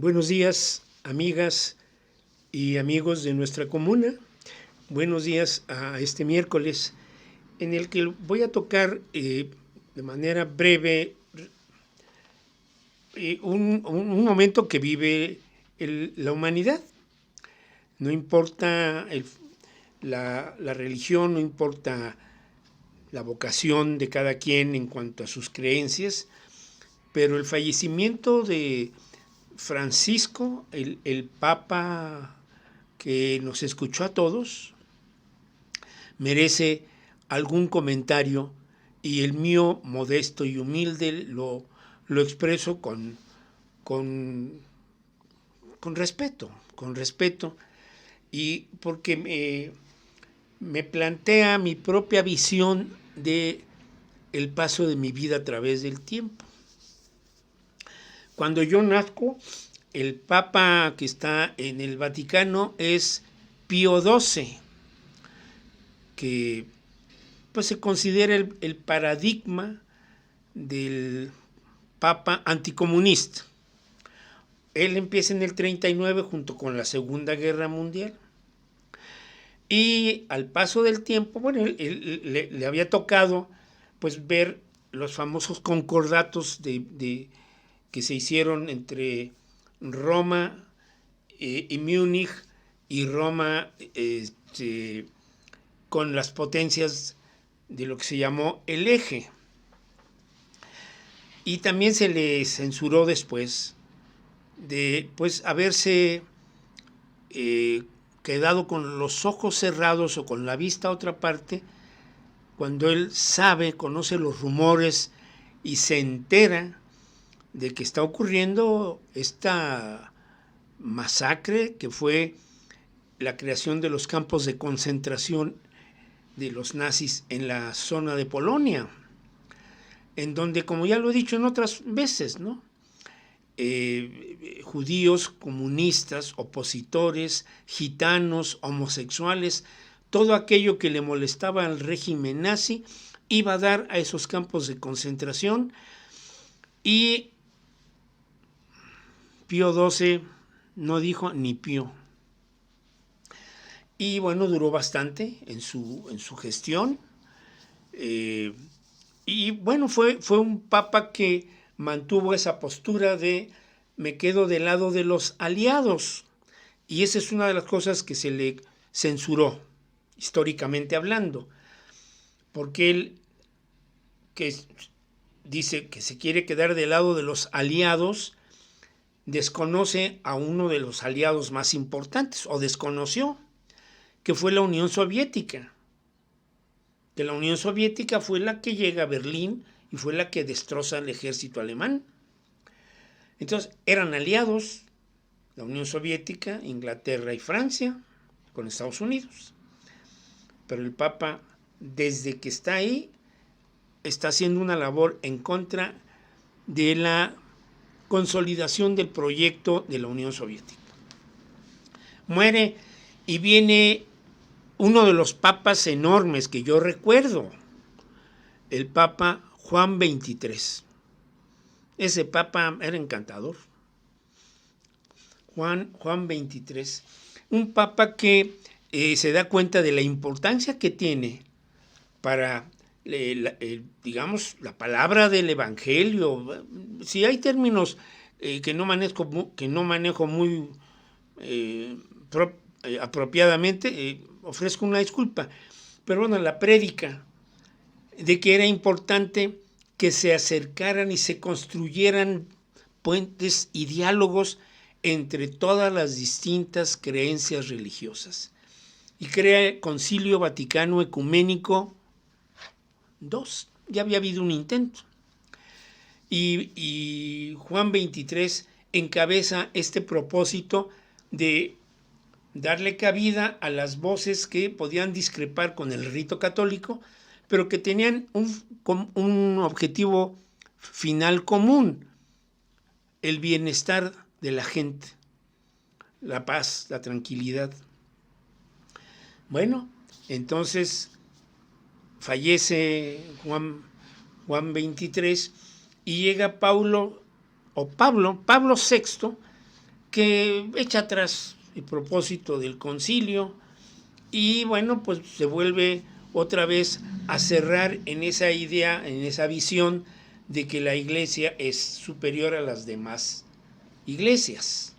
Buenos días, amigas y amigos de nuestra comuna. Buenos días a este miércoles en el que voy a tocar de manera breve un momento que vive la humanidad. No importa la religión, no importa la vocación de cada quien en cuanto a sus creencias, pero el fallecimiento de Francisco, el Papa que nos escuchó a todos, merece algún comentario y el mío, modesto y humilde, lo expreso con respeto, y porque me plantea mi propia visión de el paso de mi vida a través del tiempo. Cuando yo nazco, el Papa que está en el Vaticano es Pío XII, que pues se considera el paradigma del Papa anticomunista. Él empieza en el 39 junto con la Segunda Guerra Mundial. Y al paso del tiempo, bueno, él le había tocado pues ver los famosos concordatos que se hicieron entre Roma y Múnich, y Roma con las potencias de lo que se llamó el Eje. Y también se le censuró después de pues haberse quedado con los ojos cerrados o con la vista a otra parte, cuando él conoce los rumores y se entera de que está ocurriendo esta masacre que fue la creación de los campos de concentración de los nazis en la zona de Polonia, en donde, como ya lo he dicho en otras veces, ¿no? Judíos, comunistas, opositores, gitanos, homosexuales, todo aquello que le molestaba al régimen nazi iba a dar a esos campos de concentración. Y Pío XII no dijo ni pío. Y bueno, duró bastante en su gestión. Y bueno, fue un papa que mantuvo esa postura de me quedo del lado de los aliados. Y esa es una de las cosas que se le censuró, históricamente hablando. Porque él que dice que se quiere quedar del lado de los aliados, desconoce a uno de los aliados más importantes, o desconoció, que fue la Unión Soviética. Que la Unión Soviética fue la que llega a Berlín y fue la que destroza el ejército alemán. Entonces, eran aliados la Unión Soviética, Inglaterra y Francia, con Estados Unidos. Pero el Papa, desde que está ahí, está haciendo una labor en contra de la consolidación del proyecto de la Unión Soviética. Muere y viene uno de los papas enormes que yo recuerdo, el Papa Juan XXIII. Ese papa era encantador. Juan XXIII, un papa que se da cuenta de la importancia que tiene para, digamos, la palabra del Evangelio. Si hay términos que no manejo muy apropiadamente, ofrezco una disculpa. Pero bueno, la prédica de que era importante que se acercaran y se construyeran puentes y diálogos entre todas las distintas creencias religiosas. Y crea el Concilio Vaticano Ecuménico II. Ya había habido un intento. Y Juan XXIII encabeza este propósito de darle cabida a las voces que podían discrepar con el rito católico, pero que tenían un objetivo final común: el bienestar de la gente, la paz, la tranquilidad. Bueno, entonces fallece Juan XXIII y llega Pablo VI, que echa atrás el propósito del concilio y bueno, pues se vuelve otra vez a cerrar en esa idea, en esa visión de que la iglesia es superior a las demás iglesias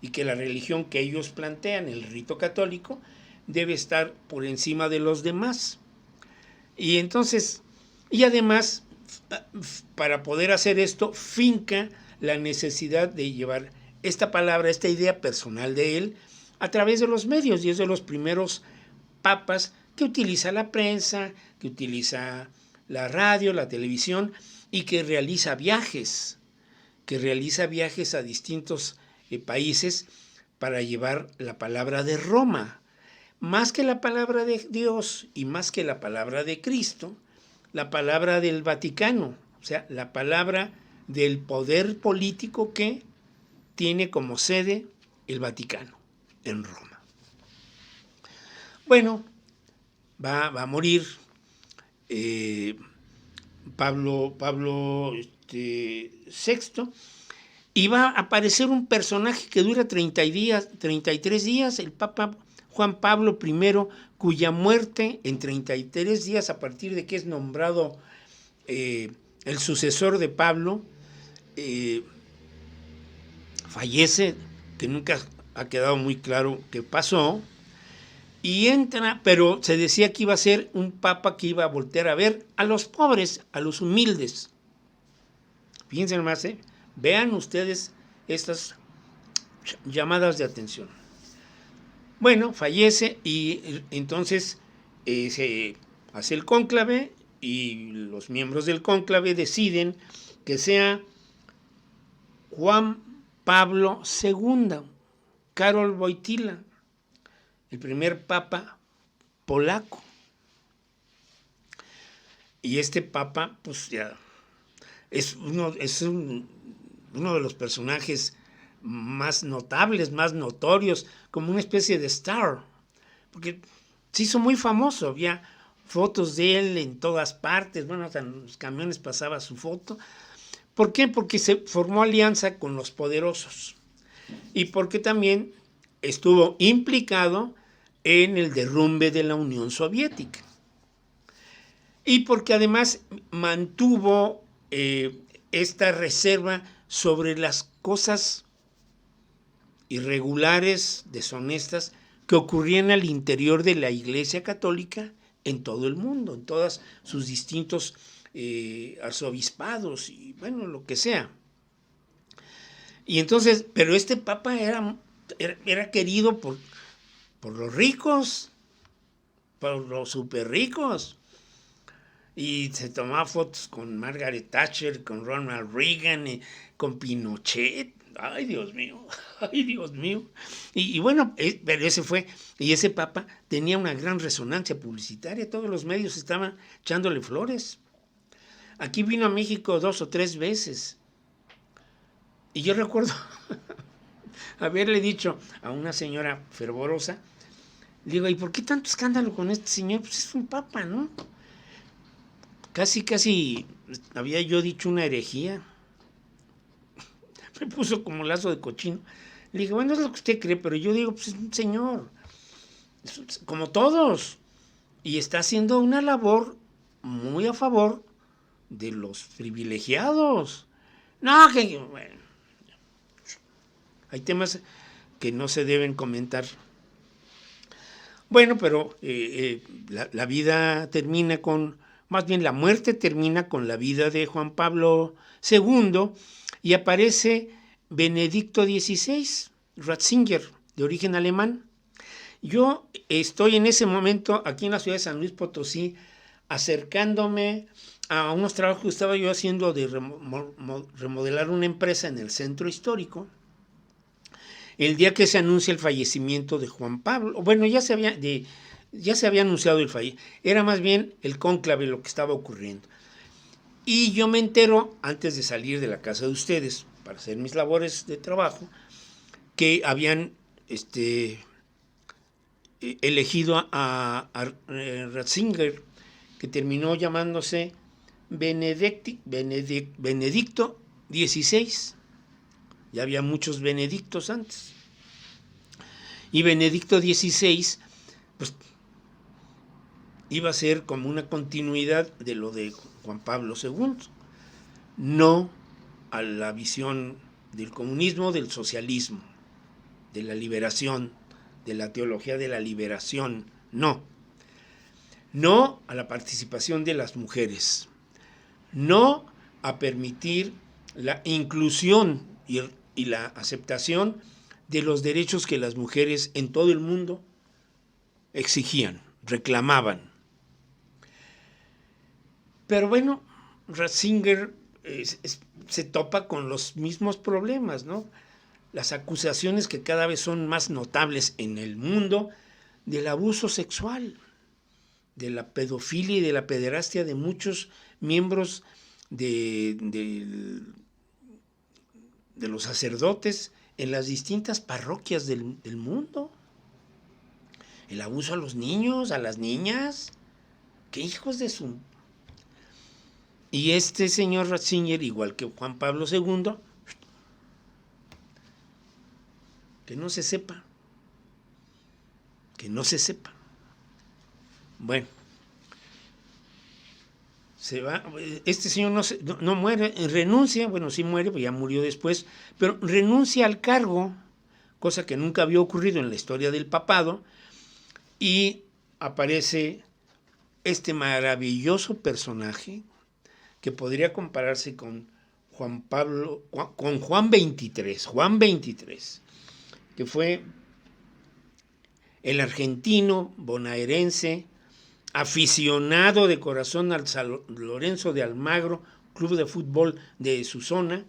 y que la religión que ellos plantean, el rito católico, debe estar por encima de los demás. Y entonces, y además, para poder hacer esto, finca la necesidad de llevar esta palabra, esta idea personal de él, a través de los medios, y es de los primeros papas que utiliza la prensa, que utiliza la radio, la televisión, y que realiza viajes a distintos países para llevar la palabra de Roma. Más que la palabra de Dios y más que la palabra de Cristo, la palabra del Vaticano, o sea, la palabra del poder político que tiene como sede el Vaticano, en Roma. Bueno, va a morir Pablo VI, y va a aparecer un personaje que dura 33 días, el Papa Juan Pablo I, cuya muerte en 33 días, a partir de que es nombrado el sucesor de Pablo, fallece, que nunca ha quedado muy claro qué pasó, y entra, pero se decía que iba a ser un papa que iba a voltear a ver a los pobres, a los humildes. Fíjense más, vean ustedes estas llamadas de atención. Bueno, fallece y entonces se hace el cónclave y los miembros del cónclave deciden que sea Juan Pablo II, Karol Wojtyła, el primer papa polaco. Y este papa, pues ya, es uno de los personajes más notables, más notorios, como una especie de star, porque se hizo muy famoso, había fotos de él en todas partes, bueno, hasta en los camiones pasaba su foto. ¿Por qué? Porque se formó alianza con los poderosos y porque también estuvo implicado en el derrumbe de la Unión Soviética y porque además mantuvo esta reserva sobre las cosas irregulares, deshonestas, que ocurrían al interior de la Iglesia Católica en todo el mundo, en todos sus distintos arzobispados y bueno, lo que sea. Y entonces, pero este papa era querido por los ricos, por los súper ricos. Y se tomaba fotos con Margaret Thatcher, con Ronald Reagan, con Pinochet. Ay, Dios mío, ay, Dios mío. Y bueno, pero ese fue, y ese papa tenía una gran resonancia publicitaria, todos los medios estaban echándole flores. Aquí vino a México 2 o 3 veces. Y yo recuerdo haberle dicho a una señora fervorosa, le digo, ¿y por qué tanto escándalo con este señor? Pues es un papa, ¿no? Casi había yo dicho una herejía. Me puso como lazo de cochino. Le dije, bueno, es lo que usted cree, pero yo digo, pues es un señor, como todos, y está haciendo una labor muy a favor de los privilegiados. No, que bueno, hay temas que no se deben comentar. Bueno, pero la vida termina con, más bien la muerte termina con la vida de Juan Pablo II y aparece Benedicto XVI, Ratzinger, de origen alemán. Yo estoy en ese momento aquí en la ciudad de San Luis Potosí acercándome a unos trabajos que estaba yo haciendo de remodelar una empresa en el centro histórico. El día que se anuncia el fallecimiento de Juan Pablo, bueno, ya se había anunciado el fallecimiento, era más bien el cónclave lo que estaba ocurriendo. Y yo me entero, antes de salir de la casa de ustedes, para hacer mis labores de trabajo, que habían elegido a Ratzinger, que terminó llamándose Benedicto XVI. Ya había muchos Benedictos antes. Y Benedicto XVI, pues, iba a ser como una continuidad de lo de Juan Pablo II. No a la visión del comunismo, del socialismo, de la liberación, de la teología de la liberación. No. No a la participación de las mujeres. No a permitir la inclusión y la aceptación de los derechos que las mujeres en todo el mundo exigían, reclamaban. Pero bueno, Ratzinger se topa con los mismos problemas, ¿no? Las acusaciones que cada vez son más notables en el mundo del abuso sexual, de la pedofilia y de la pederastia de muchos miembros de los sacerdotes en las distintas parroquias del mundo. El abuso a los niños, a las niñas. ¡Qué hijos de su! Y este señor Ratzinger, igual que Juan Pablo II, que no se sepa. Que no se sepa. Bueno. Se va, este señor no muere, renuncia, bueno, sí muere, pues ya murió después, pero renuncia al cargo, cosa que nunca había ocurrido en la historia del papado, y aparece este maravilloso personaje que podría compararse con Juan 23, que fue el argentino bonaerense, aficionado de corazón al San Lorenzo de Almagro, club de fútbol de su zona,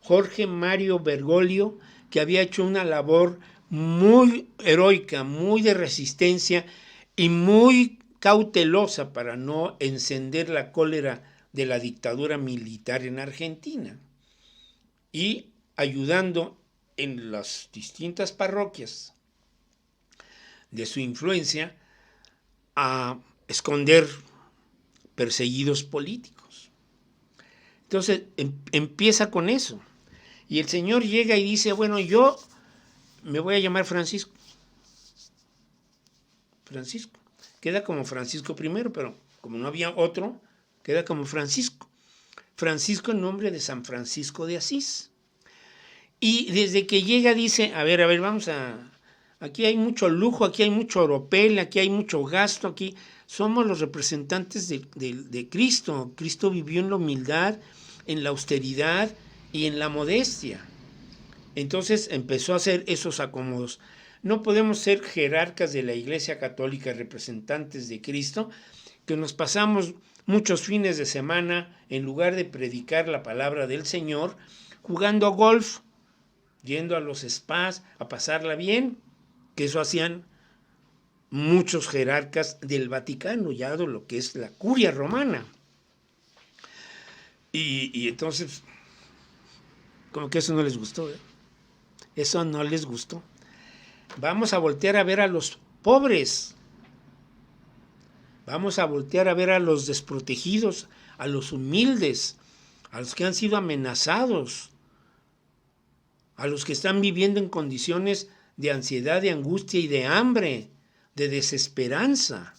Jorge Mario Bergoglio, que había hecho una labor muy heroica, muy de resistencia y muy cautelosa para no encender la cólera de la dictadura militar en Argentina, y ayudando en las distintas parroquias de su influencia a esconder perseguidos políticos. Entonces empieza con eso. Y el señor llega y dice, bueno, yo me voy a llamar Francisco. Francisco. Queda como Francisco I, pero como no había otro, queda como Francisco. Francisco en nombre de San Francisco de Asís. Y desde que llega dice, a ver, aquí hay mucho lujo, aquí hay mucho oropel, aquí hay mucho gasto, aquí somos los representantes de Cristo. Cristo vivió en la humildad, en la austeridad y en la modestia. Entonces empezó a hacer esos acomodos. No podemos ser jerarcas de la Iglesia Católica, representantes de Cristo, que nos pasamos muchos fines de semana, en lugar de predicar la palabra del Señor, jugando golf, yendo a los spas, a pasarla bien, que eso hacían muchos jerarcas del Vaticano, ya de lo que es la curia romana. Y entonces, como que eso no les gustó, ¿eh? Eso no les gustó. Vamos a voltear a ver a los pobres. Vamos a voltear a ver a los desprotegidos, a los humildes, a los que han sido amenazados, a los que están viviendo en condiciones de ansiedad, de angustia y de hambre, de desesperanza.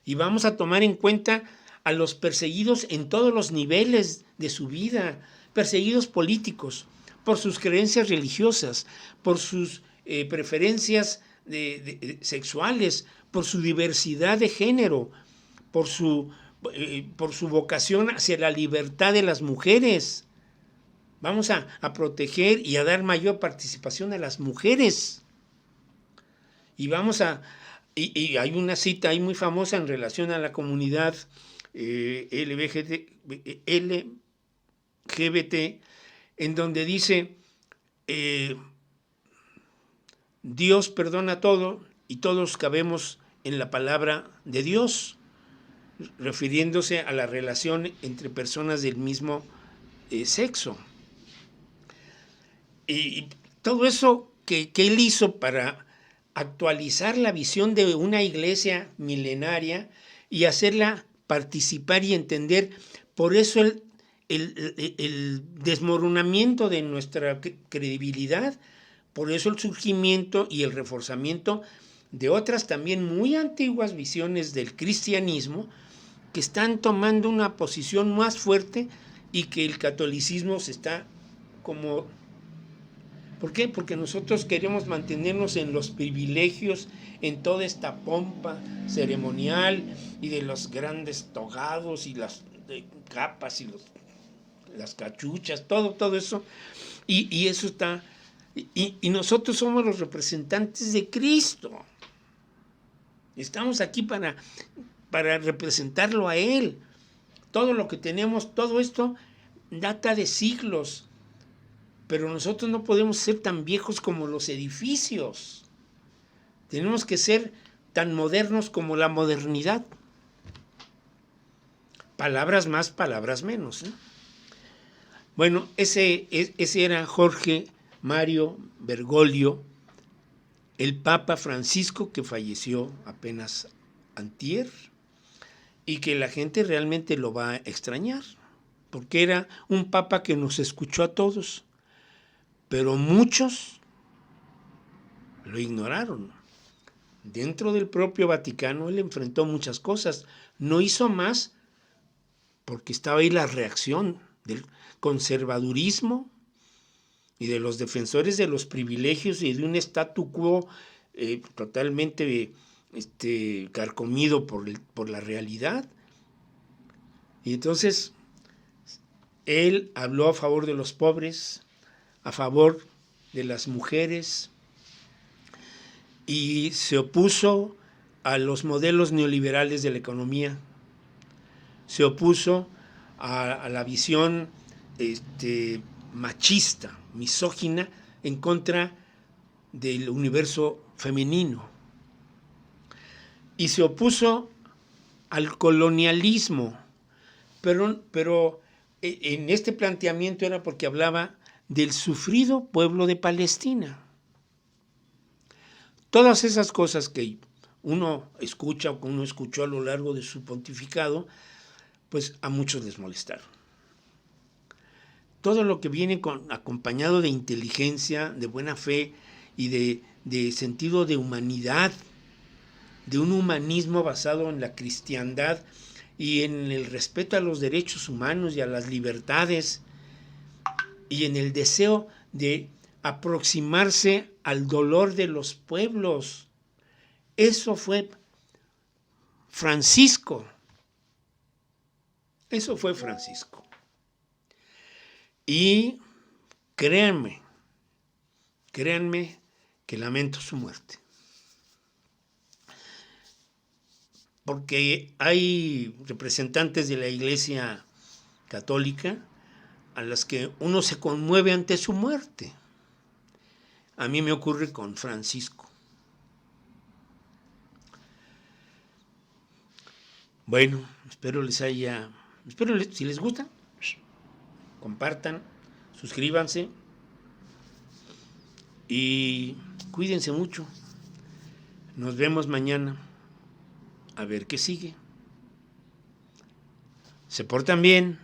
Y vamos a tomar en cuenta a los perseguidos en todos los niveles de su vida, perseguidos políticos, por sus creencias religiosas, por sus preferencias sexuales, por su diversidad de género, por su vocación hacia la libertad de las mujeres. Vamos a proteger y a dar mayor participación a las mujeres. Y vamos y hay una cita ahí muy famosa en relación a la comunidad LGBT, en donde dice, Dios perdona todo y todos cabemos en la palabra de Dios, refiriéndose a la relación entre personas del mismo sexo. Y todo eso que él hizo para actualizar la visión de una iglesia milenaria y hacerla participar y entender. Por eso él el desmoronamiento de nuestra credibilidad. Por eso el surgimiento y el reforzamiento de otras también muy antiguas visiones del cristianismo que están tomando una posición más fuerte y que el catolicismo se está como... ¿Por qué? Porque nosotros queremos mantenernos en los privilegios, en toda esta pompa ceremonial y de los grandes togados y las capas y las cachuchas, todo eso. Y eso está... Y nosotros somos los representantes de Cristo. Estamos aquí para representarlo a Él. Todo lo que tenemos, todo esto data de siglos. Pero nosotros no podemos ser tan viejos como los edificios. Tenemos que ser tan modernos como la modernidad. Palabras más, palabras menos, ¿eh? Bueno, ese era Jorge Mario Bergoglio, el Papa Francisco, que falleció apenas antier y que la gente realmente lo va a extrañar, porque era un Papa que nos escuchó a todos, pero muchos lo ignoraron. Dentro del propio Vaticano él enfrentó muchas cosas, no hizo más porque estaba ahí la reacción del conservadurismo y de los defensores de los privilegios y de un statu quo totalmente carcomido por la realidad. Y entonces él habló a favor de los pobres, a favor de las mujeres, y se opuso a los modelos neoliberales de la economía, se opuso a la visión machista, misógina, en contra del universo femenino. Y se opuso al colonialismo, pero en este planteamiento era porque hablaba del sufrido pueblo de Palestina. Todas esas cosas que uno escucha o que uno escuchó a lo largo de su pontificado, pues a muchos les molestaron. Todo lo que viene acompañado de inteligencia, de buena fe y de sentido de humanidad, de un humanismo basado en la cristiandad y en el respeto a los derechos humanos y a las libertades y en el deseo de aproximarse al dolor de los pueblos. Eso fue Francisco. Eso fue Francisco. Y créanme que lamento su muerte. Porque hay representantes de la Iglesia Católica a las que uno se conmueve ante su muerte. A mí me ocurre con Francisco. Bueno, espero si les gusta, compartan, suscríbanse y cuídense mucho. Nos vemos mañana. A ver qué sigue. Se portan bien.